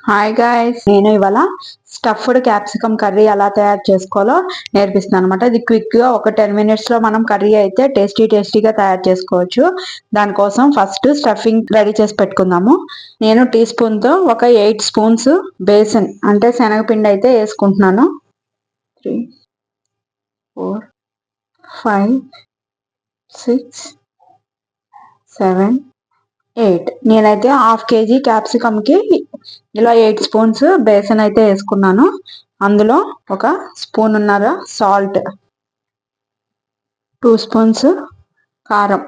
Hi guys, నేను ఇవాళ stuffed capsicum curry ఎలా తయారు చేసుకోవాలో నేర్పిస్తున్నాను అనమాట. ఇది క్విక్ గా ఒక 10 మినిట్స్ లో మనం కర్రీ అయితే టేస్టీగా తయారు చేసుకోవచ్చు. దానికోసం ఫస్ట్ స్టఫింగ్ రెడీ చేసి పెట్టుకుందాము. నేను టీ స్పూన్ తో ఒక 8 స్పూన్స్ బేసన్ అంటే శనగపిండి అయితే వేసుకుంటున్నాను. 3 4 5 6 7 8 నేనైతే హాఫ్ కేజీ క్యాప్సికమ్ కి ఇలా 8 స్పూన్స్ బేసన్ అయితే వేసుకున్నాను. అందులో ఒక స్పూన్నర సాల్ట్, 2 స్పూన్స్ కారం,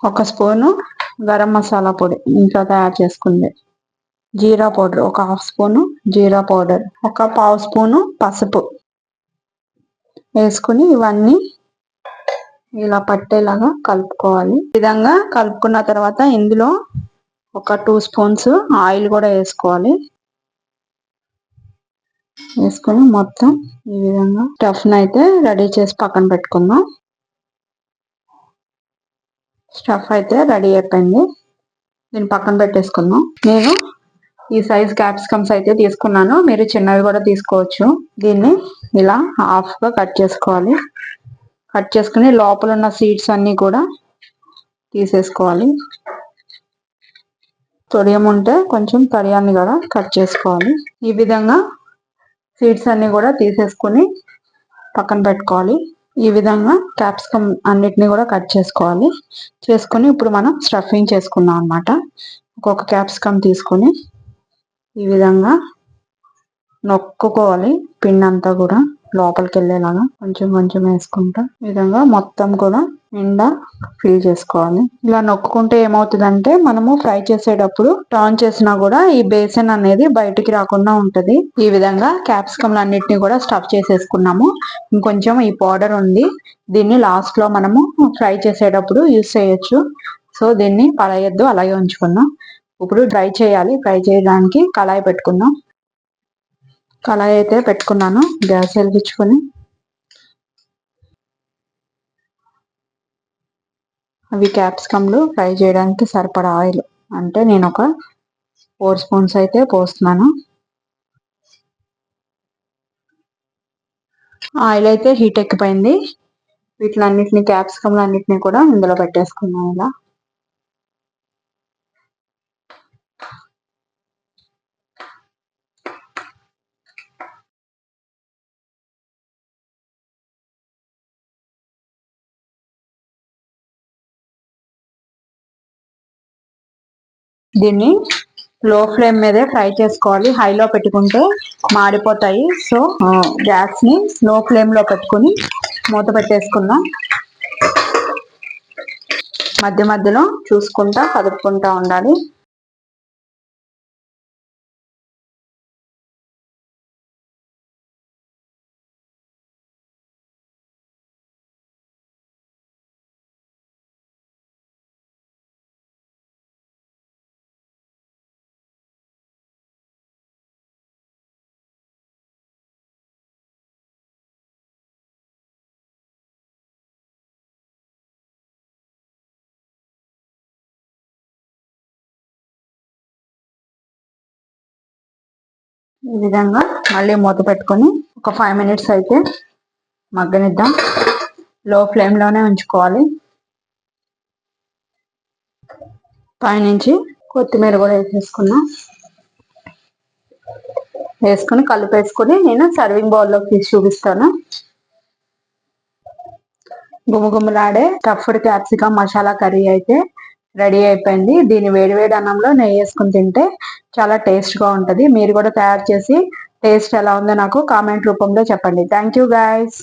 ఒక స్పూను గరం మసాలా పొడి ఇంట్లో తయారు చేసుకుంది, జీరా పౌడర్ ఒక హాఫ్ స్పూను, జీరా పౌడర్ ఒక పావు స్పూను, పసుపు వేసుకుని ఇవన్నీ ఇలా పట్టేలాగా కలుపుకోవాలి. ఈ విధంగా కలుపుకున్న తర్వాత ఇందులో ఒక 2 స్పూన్స్ ఆయిల్ కూడా వేసుకోవాలి. వేసుకొని మొత్తం ఈ విధంగా స్టఫ్ అయితే రెడీ చేసి పక్కన పెట్టుకుందాం. స్టఫ్ అయితే రెడీ అయిపోయింది, దీన్ని పక్కన పెట్టేసుకుందాం. నేను ఈ సైజ్ క్యాప్సికమ్స్ అయితే తీసుకున్నాను, మీరు చిన్నవి కూడా తీసుకోవచ్చు. దీన్ని ఇలా హాఫ్ గా కట్ చేసుకోవాలి. కట్ చేసుకుని లోపల ఉన్న సీడ్స్ అన్ని కూడా తీసేసుకోవాలి. తొడియం ఉంటే కొంచెం తొడియాన్ని కూడా కట్ చేసుకోవాలి. ఈ విధంగా సీడ్స్ అన్ని కూడా తీసేసుకుని పక్కన పెట్టుకోవాలి. ఈ విధంగా క్యాప్సికమ్ అన్నిటిని కూడా కట్ చేసుకోవాలి. చేసుకుని ఇప్పుడు మనం స్టఫింగ్ చేసుకుందాం అన్నమాట. ఒక్కొక్క క్యాప్సికమ్ తీసుకొని ఈ విధంగా నొక్కుకోవాలి. పిండి అంతా కూడా లోపలికి వెళ్ళేలాగా కొంచెం వేసుకుంటా ఈ విధంగా మొత్తం కూడా నిండా ఫిల్ చేసుకోవాలి. ఇలా నొక్కుంటే ఏమవుతుందంటే మనము ఫ్రై చేసేటప్పుడు టర్న్ చేసినా కూడా ఈ బేసన్ అనేది బయటికి రాకుండా ఉంటది. ఈ విధంగా క్యాప్సికమ్ అన్నిటిని కూడా స్టఫ్ చేసేసుకున్నాము. ఇంకొంచెం ఈ పౌడర్ ఉంది, దీన్ని లాస్ట్ లో మనము ఫ్రై చేసేటప్పుడు యూస్ చేయొచ్చు. సో దీన్ని పడేయద్దు, అలాగే ఉంచుకుందాం. ఇప్పుడు ఫ్రై చేయాలి. ఫ్రై చేయడానికి కళాయి పెట్టుకుందాం. కళాయి అయితే పెట్టుకున్నాను. గ్యాస్ వెలిగించుకొని అవి క్యాప్సికమ్లు ఫ్రై చేయడానికి సరిపడా ఆయిల్ అంటే నేను ఒక 4 స్పూన్స్ అయితే పోస్తున్నాను. ఆయిల్ అయితే హీట్ ఎక్కిపోయింది. వీటిలన్నిటిని క్యాప్సికమ్లు అన్నిటిని కూడా ఇందులో పెట్టేసుకున్నాను. ఇలా దీన్ని లో ఫ్లేమ్ మీదే ఫ్రై చేసుకోవాలి. హైలో పెట్టుకుంటే మాడిపోతాయి. సో గ్యాస్ ని లో ఫ్లేమ్ లో పెట్టుకుని మూత పెట్టేసుకుందాం. మధ్య మధ్యలో చూసుకుంటా కదుపుకుంటా ఉండాలి. ఈ విధంగా మళ్ళీ మూత పెట్టుకొని ఒక 5 మినిట్స్ అయితే మగ్గనిద్దాం. లో ఫ్లేమ్ లోనే ఉంచుకోవాలి. పైనుంచి కొత్తిమీర కూడా వేసేసుకున్నాం. వేసుకొని కలిపేసుకొని నేను సర్వింగ్ బౌల్లోకి తీసి చూపిస్తాను. గుమగుమలాడే స్టఫ్డ్ క్యాప్సికమ్ మసాలా కర్రీ అయితే రెడీ అయిపోయింది. దీన్ని వేడివేడి అన్నంలో నెయ్యి వేసుకుని తింటే చాలా టేస్ట్ గా ఉంటది. మీరు కూడా తయారు చేసి టేస్ట్ ఎలా ఉందో నాకు కామెంట్ రూపంలో చెప్పండి. Thank you guys.